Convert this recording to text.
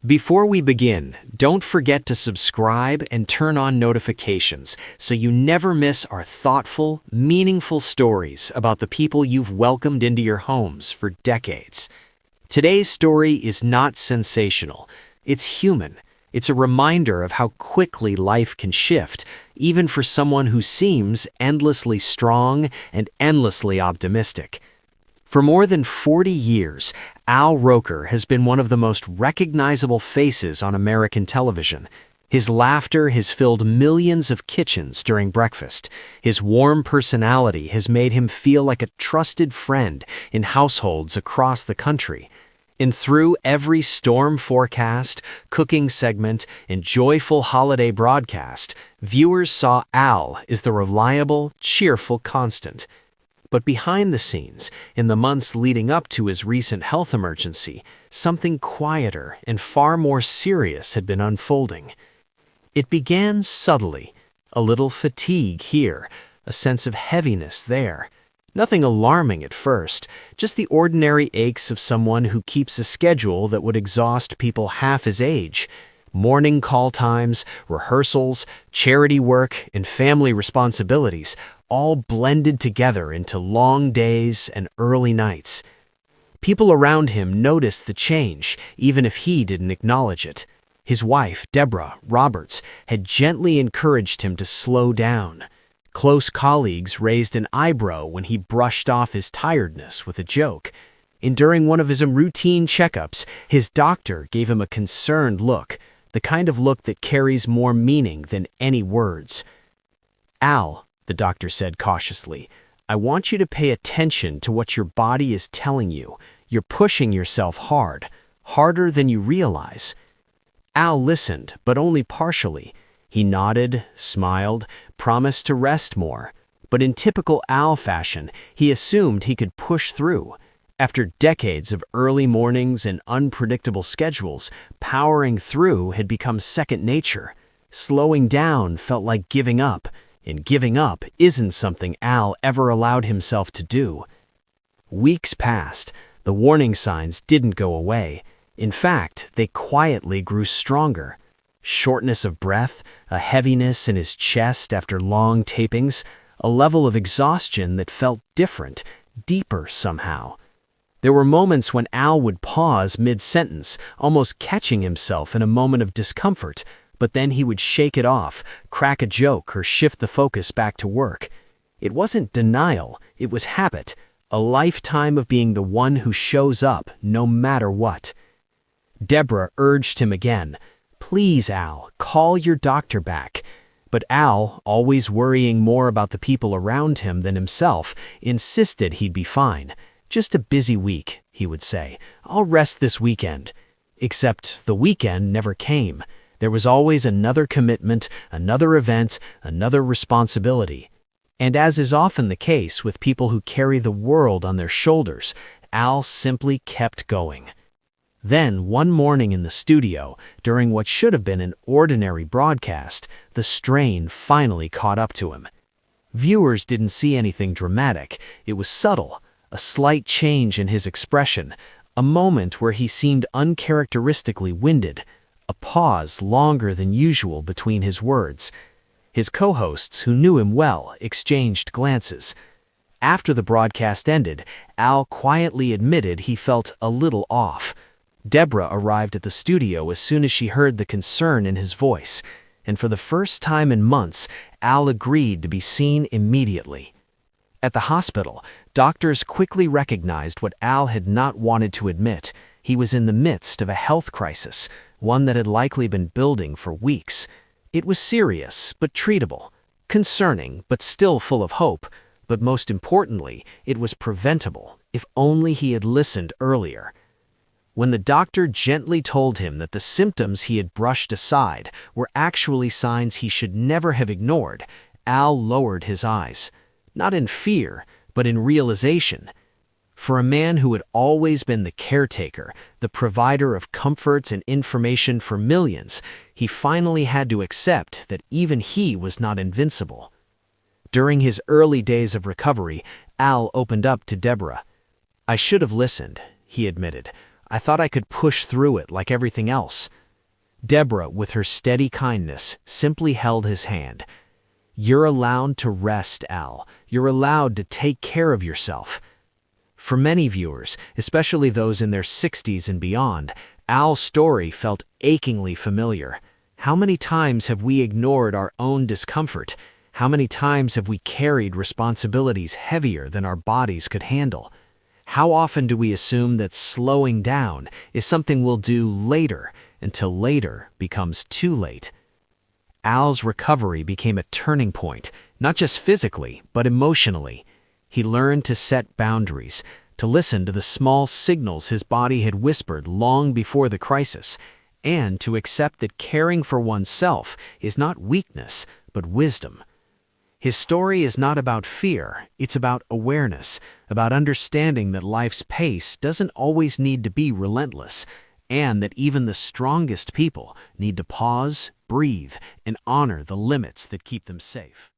Before we begin, don't forget to subscribe and turn on notifications so you never miss our thoughtful, meaningful stories about the people you've welcomed into your homes for decades. Today's story is not sensational. It's human. It's a reminder of how quickly life can shift, even for someone who seems endlessly strong and endlessly optimistic. For more than 40 years, Roker has been one of the most recognizable faces on American television. His laughter has filled millions of kitchens during breakfast. His warm personality has made him feel like a trusted friend in households across the country. And through every storm forecast, cooking segment, and joyful holiday broadcast, viewers saw Al as the reliable, cheerful constant. But behind the scenes, in the months leading up to his recent health emergency, something quieter and far more serious had been unfolding. It began subtly, a little fatigue here, a sense of heaviness there. Nothing alarming at first, just the ordinary aches of someone who keeps a schedule that would exhaust people half his age. Morning call times, rehearsals, charity work, and family responsibilities all blended together into long days and early nights. People around him noticed the change, even if he didn't acknowledge it. His wife, Deborah Roberts, had gently encouraged him to slow down. Close colleagues raised an eyebrow when he brushed off his tiredness with a joke. And during one of his routine checkups, his doctor gave him a concerned look, the kind of look that carries more meaning than any words. "Al," the doctor said cautiously, "I want you to pay attention to what your body is telling you. You're pushing yourself hard, harder than you realize." Al listened, but only partially. He nodded, smiled, promised to rest more. But in typical Al fashion, he assumed he could push through. After decades of early mornings and unpredictable schedules, powering through had become second nature. Slowing down felt like giving up. And giving up isn't something Al ever allowed himself to do. Weeks passed. The warning signs didn't go away. In fact, they quietly grew stronger. Shortness of breath, a heaviness in his chest after long tapings, a level of exhaustion that felt different, deeper somehow. There were moments when Al would pause mid-sentence, almost catching himself in a moment of discomfort, but then he would shake it off, crack a joke, or shift the focus back to work. It wasn't denial, it was habit, a lifetime of being the one who shows up no matter what. Deborah urged him again, "Please, Al, call your doctor back." But Al, always worrying more about the people around him than himself, insisted he'd be fine. "Just a busy week," he would say. "I'll rest this weekend." Except the weekend never came. There was always another commitment, another event, another responsibility. And as is often the case with people who carry the world on their shoulders, Al simply kept going. Then, one morning in the studio, during what should have been an ordinary broadcast, the strain finally caught up to him. Viewers didn't see anything dramatic. It was subtle, a slight change in his expression, a moment where he seemed uncharacteristically winded, a pause longer than usual between his words. His co-hosts, who knew him well, exchanged glances. After the broadcast ended, Al quietly admitted he felt a little off. Deborah arrived at the studio as soon as she heard the concern in his voice, and for the first time in months, Al agreed to be seen immediately. At the hospital, doctors quickly recognized what Al had not wanted to admit. He was in the midst of a health crisis, one that had likely been building for weeks. It was serious, but treatable, concerning, but still full of hope. But most importantly, it was preventable, if only he had listened earlier. When the doctor gently told him that the symptoms he had brushed aside were actually signs he should never have ignored, Al lowered his eyes. Not in fear, but in realization. For a man who had always been the caretaker, the provider of comforts and information for millions, he finally had to accept that even he was not invincible. During his early days of recovery, Al opened up to Deborah. "I should have listened," he admitted. "I thought I could push through it like everything else." Deborah, with her steady kindness, simply held his hand. "You're allowed to rest, Al. You're allowed to take care of yourself." For many viewers, especially those in their 60s and beyond, Al's story felt achingly familiar. How many times have we ignored our own discomfort? How many times have we carried responsibilities heavier than our bodies could handle? How often do we assume that slowing down is something we'll do later, until later becomes too late? Al's recovery became a turning point, not just physically, but emotionally. He learned to set boundaries, to listen to the small signals his body had whispered long before the crisis, and to accept that caring for oneself is not weakness, but wisdom. His story is not about fear, it's about awareness, about understanding that life's pace doesn't always need to be relentless, and that even the strongest people need to pause, breathe, and honor the limits that keep them safe.